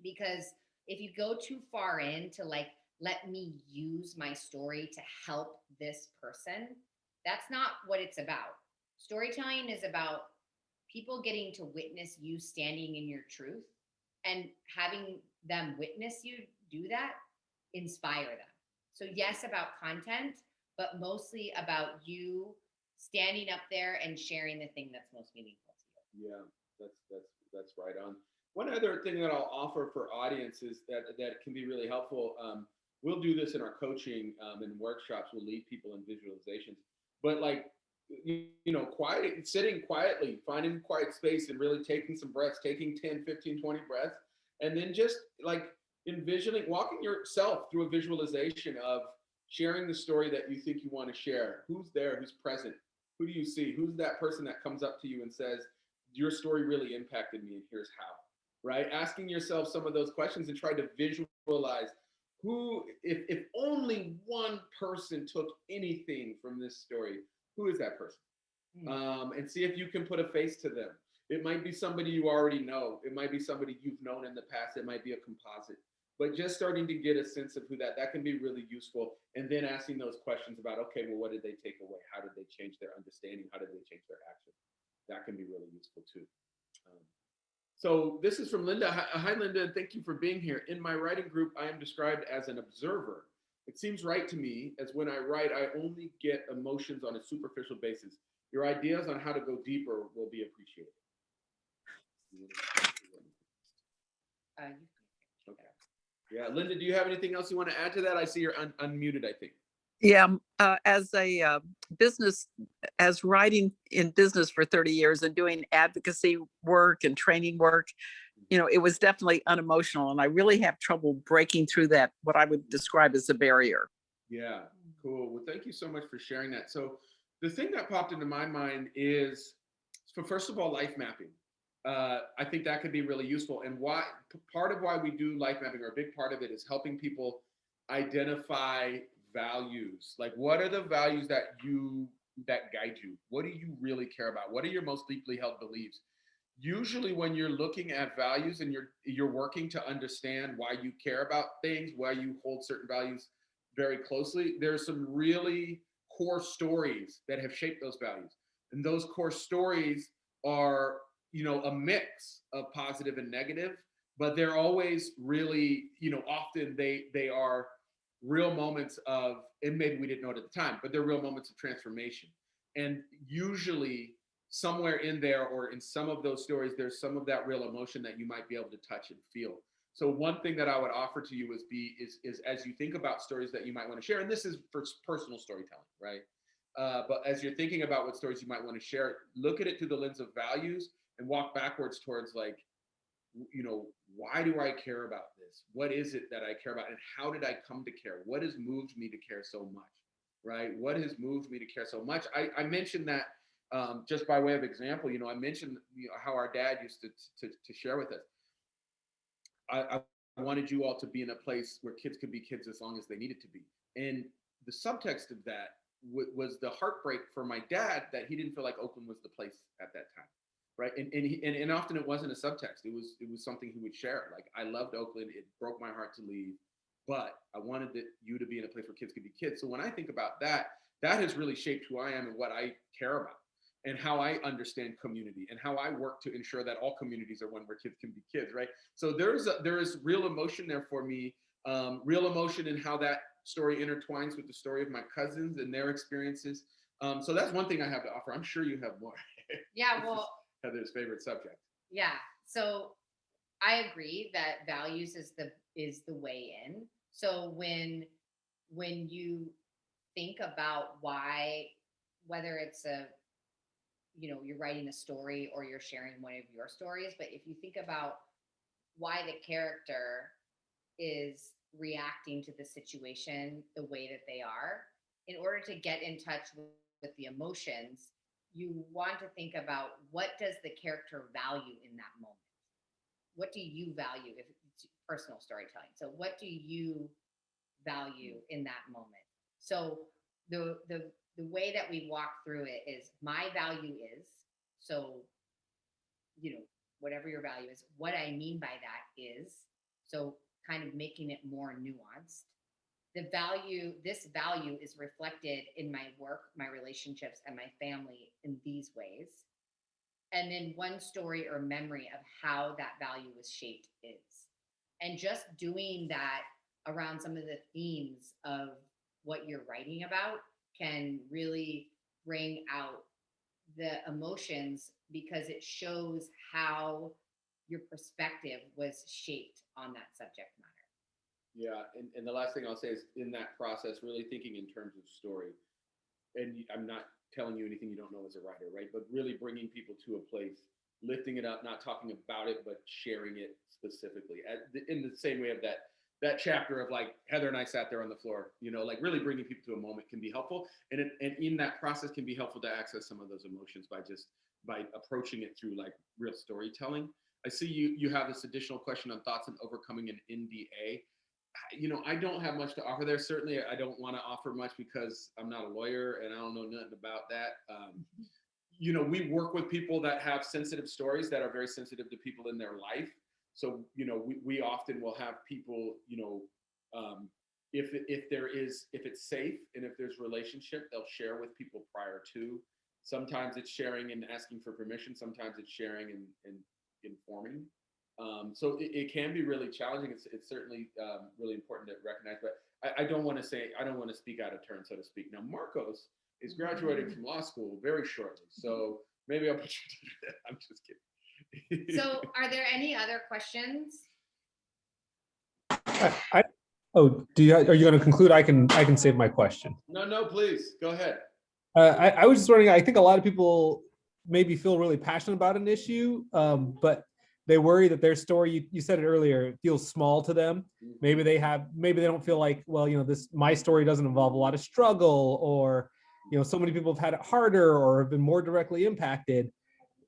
Because if you go too far into like, let me use my story to help this person, that's not what it's about. Storytelling is about people getting to witness you standing in your truth, and having them witness you do that, inspire them. So yes, about content, but mostly about you standing up there and sharing the thing that's most meaningful to you. Yeah, that's right on. One other thing that I'll offer for audiences that can be really helpful. We'll do this in our coaching and workshops. We'll lead people in visualizations, but like, sitting quietly, finding quiet space and really taking some breaths, taking 10, 15, 20 breaths, and then just like envisioning, walking yourself through a visualization of sharing the story that you think you want to share. Who's there? Who's present? Who do you see? Who's that person that comes up to you and says, your story really impacted me and here's how, right? Asking yourself some of those questions and try to visualize who, if only one person took anything from this story, who is that person? And see if you can put a face to them. It might be somebody you already know. It might be somebody you've known in the past. It might be a composite. But just starting to get a sense of who that can be really useful. And then asking those questions about, okay, well, what did they take away? How did they change their understanding? How did they change their action? That can be really useful too. So this is from Linda. Hi, Linda. Thank you for being here. In my writing group, I am described as an observer. It seems right to me, as when I write, I only get emotions on a superficial basis. Your ideas on how to go deeper will be appreciated. Okay. Yeah, Linda, do you have anything else you want to add to that? I see you're unmuted, I think. Yeah, as writing in business for 30 years and doing advocacy work and training work, it was definitely unemotional. And I really have trouble breaking through that, what I would describe as a barrier. Yeah, cool. Well, thank you so much for sharing that. So the thing that popped into my mind is, first of all, life mapping. I think that could be really useful. And part of why we do life mapping, or a big part of it, is helping people identify values. Like, what are the values that guide you? What do you really care about? What are your most deeply held beliefs? Usually when you're looking at values and you're working to understand why you care about things, why you hold certain values very closely, there's some really core stories that have shaped those values. And those core stories are, a mix of positive and negative, but they're always really, often they are real moments of, and maybe we didn't know it at the time, but they're real moments of transformation. And usually somewhere in there, or in some of those stories, there's some of that real emotion that you might be able to touch and feel. So one thing that I would offer to you is as you think about stories that you might want to share, and this is for personal storytelling, right? But as you're thinking about what stories you might want to share, look at it through the lens of values and walk backwards towards, like, why do I care about this? What is it that I care about? And how did I come to care? What has moved me to care so much, right? What has moved me to care so much? I mentioned that just by way of example, I mentioned how our dad used to share with us. I wanted you all to be in a place where kids could be kids as long as they needed to be. And the subtext of that was the heartbreak for my dad that he didn't feel like Oakland was the place at that time. Right. And often it wasn't a subtext. It was something he would share. Like, I loved Oakland. It broke my heart to leave, but I wanted you to be in a place where kids could be kids. So when I think about that, that has really shaped who I am and what I care about. and how I understand community and how I work to ensure that all communities are one where kids can be kids, right? So there is real emotion there for me, real emotion in how that story intertwines with the story of my cousins and their experiences. So that's one thing I have to offer. I'm sure you have more. Yeah, well, Heather's favorite subject. yeah. So I agree that values is the way in. So when you think about why, whether it's you're writing a story or you're sharing one of your stories, but if you think about why the character is reacting to the situation the way that they are, in order to get in touch with the emotions, you want to think about, what does the character value in that moment? What do you value if it's personal storytelling? So what do you value in that moment? So the way that we walk through it is, my value is, so whatever your value is, what I mean by that is, so kind of making it more nuanced. This value is reflected in my work, my relationships, and my family in these ways. And then one story or memory of how that value was shaped is. And just doing that around some of the themes of what you're writing about can really bring out the emotions, because it shows how your perspective was shaped on that subject matter. Yeah, and the last thing I'll say is, in that process, really thinking in terms of story. And I'm not telling you anything you don't know as a writer, right? But really bringing people to a place, lifting it up, not talking about it, but sharing it specifically. In the same way of that chapter of, like, Heather and I sat there on the floor, like really bringing people to a moment can be helpful. And in that process can be helpful to access some of those emotions by approaching it through, like, real storytelling. I see you have this additional question on thoughts on overcoming an NDA. I don't have much to offer there. Certainly, I don't want to offer much because I'm not a lawyer and I don't know nothing about that. We work with people that have sensitive stories that are very sensitive to people in their life. So, we often will have people, if it's safe and if there's relationship, they'll share with people prior to. Sometimes it's sharing and asking for permission. Sometimes it's sharing and informing. So it can be really challenging. It's certainly really important to recognize, but I don't want to speak out of turn, so to speak. Now, Marcos is graduating from law school very shortly, so maybe I'll put you to that. I'm just kidding. So are there any other questions? Are you going to conclude? I can save my question. No, please go ahead. I was just wondering, I think a lot of people maybe feel really passionate about an issue, but they worry that their story, you said it earlier, feels small to them. Maybe they don't feel like, well, my story doesn't involve a lot of struggle, or, so many people have had it harder or have been more directly impacted.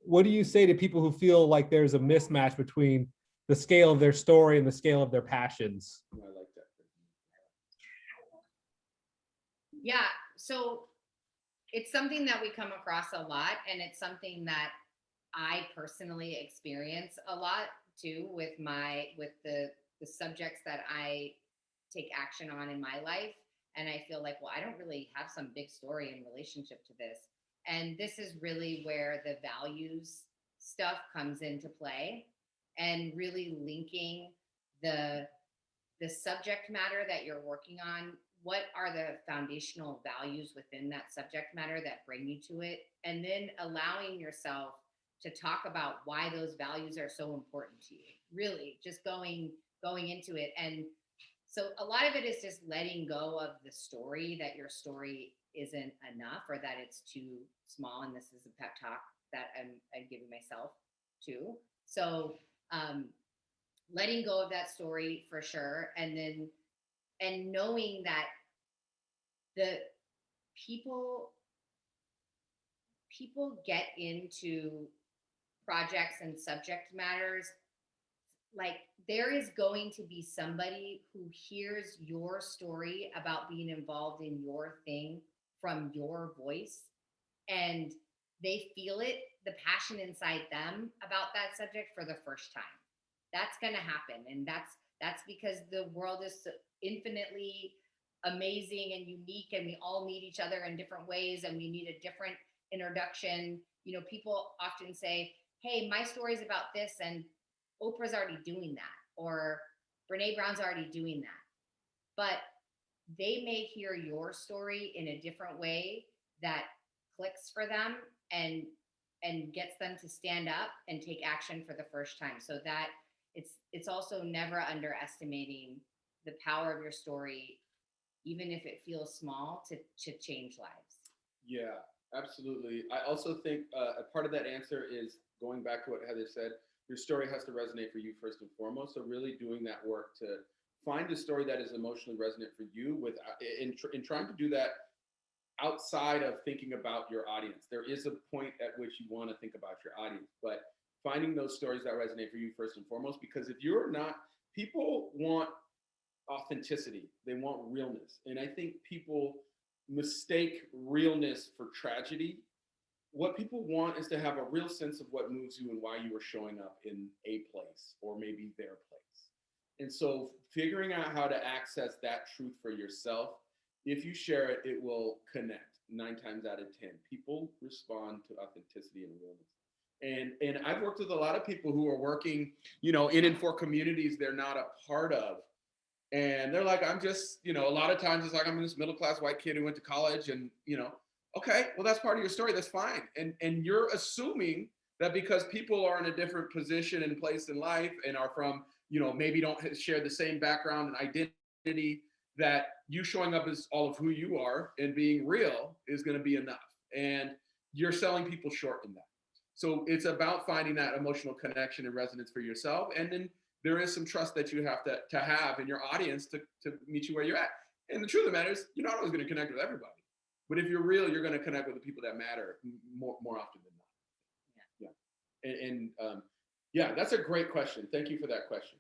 What do you say to people who feel like there's a mismatch between the scale of their story and the scale of their passions? I like that. Yeah, so it's something that we come across a lot, and it's something that I personally experience a lot too with the subjects that I take action on in my life. And I feel like, well, I don't really have some big story in relationship to this. And this is really where the values stuff comes into play, and really linking the subject matter that you're working on. What are the foundational values within that subject matter that bring you to it? And then allowing yourself to talk about why those values are so important to you. Really just going into it. And so a lot of it is just letting go of the story, that your story isn't enough or that it's too small. And this is a pep talk that I'm giving myself too. So letting go of that story for sure. And knowing that the people get into projects and subject matters, like there is going to be somebody who hears your story about being involved in your thing from your voice, and they feel it, the passion inside them about that subject for the first time. That's going to happen. And that's because the world is so infinitely amazing and unique, and we all need each other in different ways, and we need a different introduction. You know, people often say, hey, my story's about this, and Oprah's already doing that, or Brene Brown's already doing that. But they may hear your story in a different way that clicks for them and gets them to stand up and take action for the first time. So that it's also never underestimating the power of your story, even if it feels small, to change lives. Yeah, absolutely. I also think a part of that answer is going back to what Heather said. Your story has to resonate for you first and foremost. So really doing that work to find a story that is emotionally resonant for you, with in trying to do that outside of thinking about your audience. There is a point at which you want to think about your audience, but finding those stories that resonate for you first and foremost, because if you're not, people want authenticity, they want realness. And I think people mistake realness for tragedy. What people want is to have a real sense of what moves you and why you are showing up in a place or maybe their place. And so figuring out how to access that truth for yourself, if you share it, it will connect 9 times out of 10. People respond to authenticity and realness. And I've worked with a lot of people who are working, you know, in and for communities they're not a part of. And they're like, I'm just, you know, a lot of times it's like, I'm this middle-class white kid who went to college and, you know, okay, well, that's part of your story. That's fine. And you're assuming that because people are in a different position and place in life and are from, you know, maybe don't share the same background and identity, that you showing up as all of who you are and being real is going to be enough. And you're selling people short in that. So it's about finding that emotional connection and resonance for yourself. And then there is some trust that you have to have in your audience to meet you where you're at. And the truth of the matter is, you're not always going to connect with everybody. But if you're real, you're going to connect with the people that matter more often than not. Yeah. Yeah, that's a great question. Thank you for that question.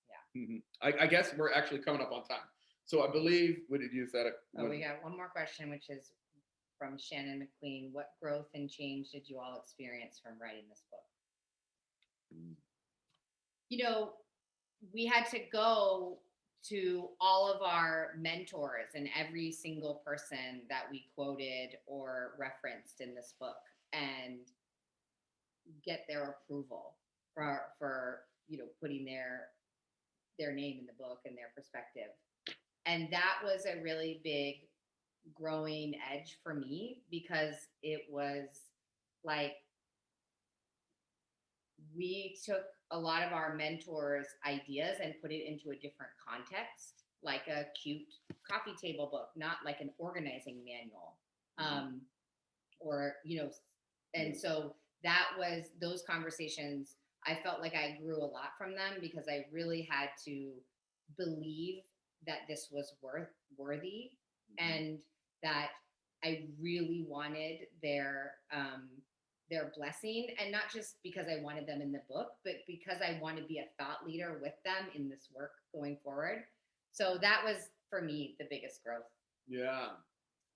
Yeah. Mm-hmm. I guess we're actually coming up on time. So I believe, what did you say? We got one more question, which is from Shannon McQueen. What growth and change did you all experience from writing this book? You know, we had to go to all of our mentors and every single person that we quoted or referenced in this book and get their approval for you know, putting their name in the book and their perspective. And that was a really big growing edge for me, because it was like we took a lot of our mentors' ideas and put it into a different context, like a cute coffee table book, not like an organizing manual. Or, you know, and so that was those conversations. I felt like I grew a lot from them, because I really had to believe that this was worthy, and that I really wanted their blessing, and not just because I wanted them in the book, but because I want to be a thought leader with them in this work going forward. So that was, for me, the biggest growth. Yeah,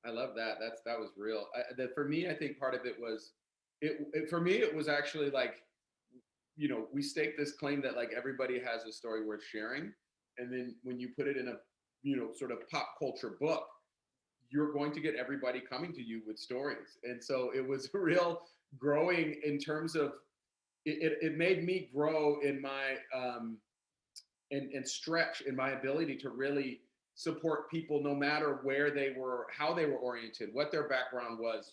I love that. That was real. For me, I think part of it was, for me, it was actually like, you know, we stake this claim that like everybody has a story worth sharing. And then when you put it in a, you know, sort of pop culture book, you're going to get everybody coming to you with stories. And so it was real growing in terms of, it made me grow in my, and stretch in my ability to really support people no matter where they were, how they were oriented, what their background was,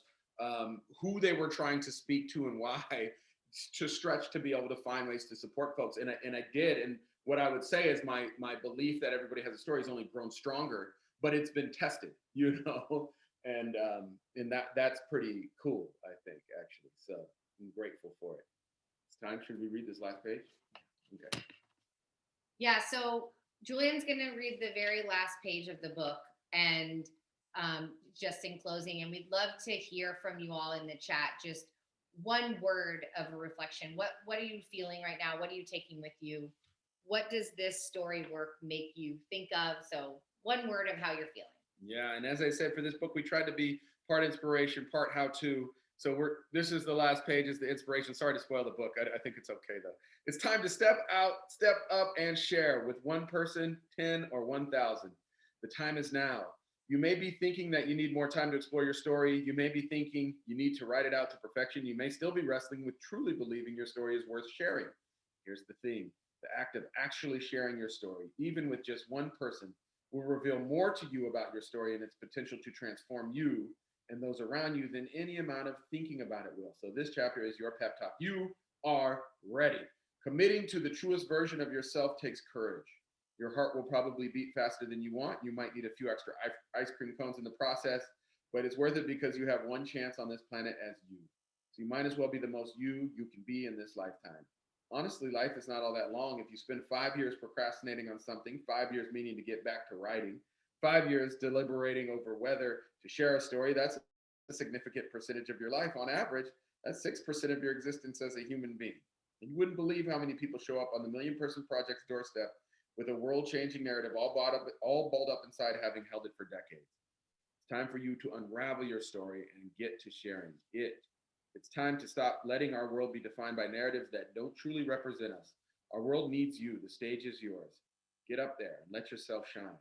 who they were trying to speak to and why, to stretch to be able to find ways to support folks. And I did. And what I would say is my belief that everybody has a story has only grown stronger, but it's been tested, you know, and that's pretty cool, I think, actually. So I'm grateful for it. It's time. Should we read this last page? Okay. Yeah, so Julian's going to read the very last page of the book, and just in closing, and we'd love to hear from you all in the chat, just one word of a reflection. What are you feeling right now? What are you taking with you? What does this story work make you think of? So one word of how you're feeling. Yeah, and as I said, for this book, we tried to be part inspiration, part how-to. So this is the last page, is the inspiration. Sorry to spoil the book. I think it's okay, though. It's time to step out, step up, and share with one person, 10, or 1,000. The time is now. You may be thinking that you need more time to explore your story. You may be thinking you need to write it out to perfection. You may still be wrestling with truly believing your story is worth sharing. Here's the theme. The act of actually sharing your story, even with just one person, will reveal more to you about your story and its potential to transform you and those around you than any amount of thinking about it will. So this chapter is your pep talk. You are ready. Committing to the truest version of yourself takes courage. Your heart will probably beat faster than you want. You might need a few extra ice cream cones in the process, but it's worth it because you have one chance on this planet as you. So you might as well be the most you can be in this lifetime. Honestly, life is not all that long. If you spend 5 years procrastinating on something, 5 years meaning to get back to writing, 5 years deliberating over whether to share a story, that's a significant percentage of your life. On average, that's 6% of your existence as a human being. And you wouldn't believe how many people show up on the Million Person Project's doorstep with a world-changing narrative all balled up inside, having held it for decades. It's time for you to unravel your story and get to sharing it. It's time to stop letting our world be defined by narratives that don't truly represent us. Our world needs you. The stage is yours. Get up there and let yourself shine.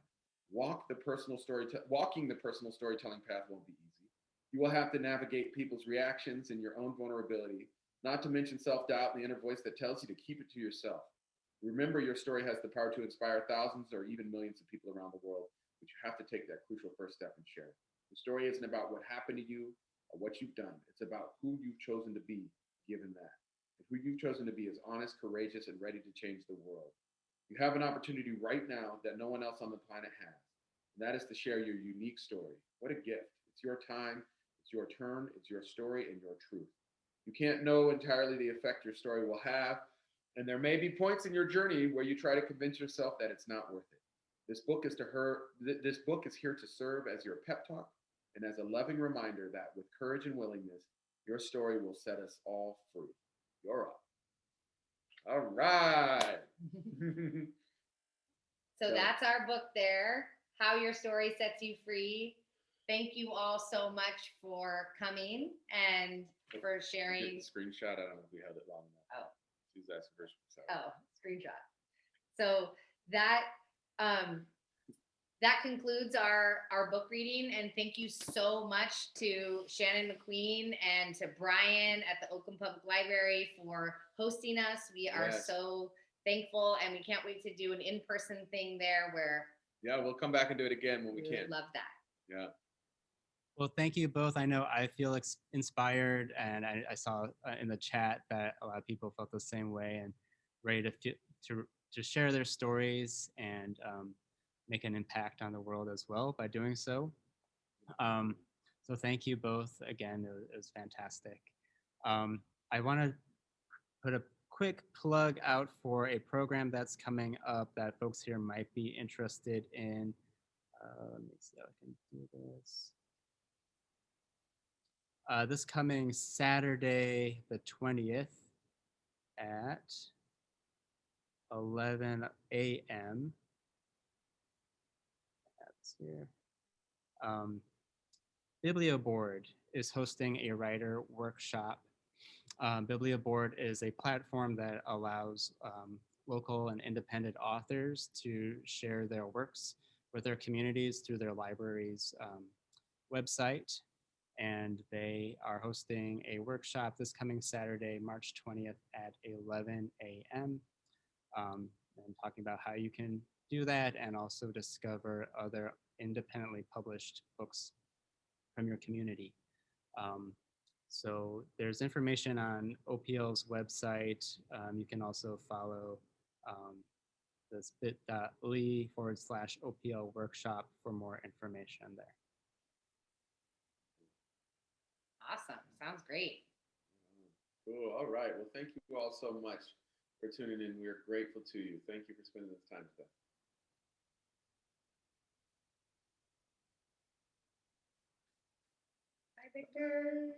Walking the personal storytelling path won't be easy. You will have to navigate people's reactions and your own vulnerability, not to mention self-doubt and the inner voice that tells you to keep it to yourself. Remember, your story has the power to inspire thousands or even millions of people around the world, but you have to take that crucial first step and share it. The story isn't about what happened to you or what you've done. It's about who you've chosen to be, given that. And who you've chosen to be is honest, courageous, and ready to change the world. You have an opportunity right now that no one else on the planet has, and that is to share your unique story. What a gift. It's your time, it's your turn, it's your story and your truth. You can't know entirely the effect your story will have, and there may be points in your journey where you try to convince yourself that it's not worth it. This book is here to serve as your pep talk and as a loving reminder that with courage and willingness, your story will set us all free. You're up. All right. So that's our book there, How Your Story Sets You Free. Thank you all so much for coming and for sharing. Get the screenshot. I don't know if we held it long enough. Oh. She's asking for sorry. Oh, screenshot. So that that concludes our book reading, and thank you so much to Shannon McQueen and to Brian at the Oakland Public Library for hosting us. We are so thankful, and we can't wait to do an in-person thing there where we'll come back and do it again when we can. Love that. Yeah. Well, thank you both. I know I feel inspired, and I saw in the chat that a lot of people felt the same way and ready to share their stories and make an impact on the world as well by doing so. So thank you both again. It was fantastic. I want to put a quick plug out for a program that's coming up that folks here might be interested in. Let me see how I can do this. This coming Saturday, the 20th at 11 a.m. That's here. Biblioboard is hosting a writer workshop. Biblioboard is a platform that allows local and independent authors to share their works with their communities through their library's website. And they are hosting a workshop this coming Saturday, March 20th at 11 a.m. And talking about how you can do that and also discover other independently published books from your community. So there's information on OPL's website. You can also follow this bit.ly/OPL workshop for more information there. Awesome. Sounds great. Cool. All right. Well, thank you all so much for tuning in. We are grateful to you. Thank you for spending this time today. Bye, Victor.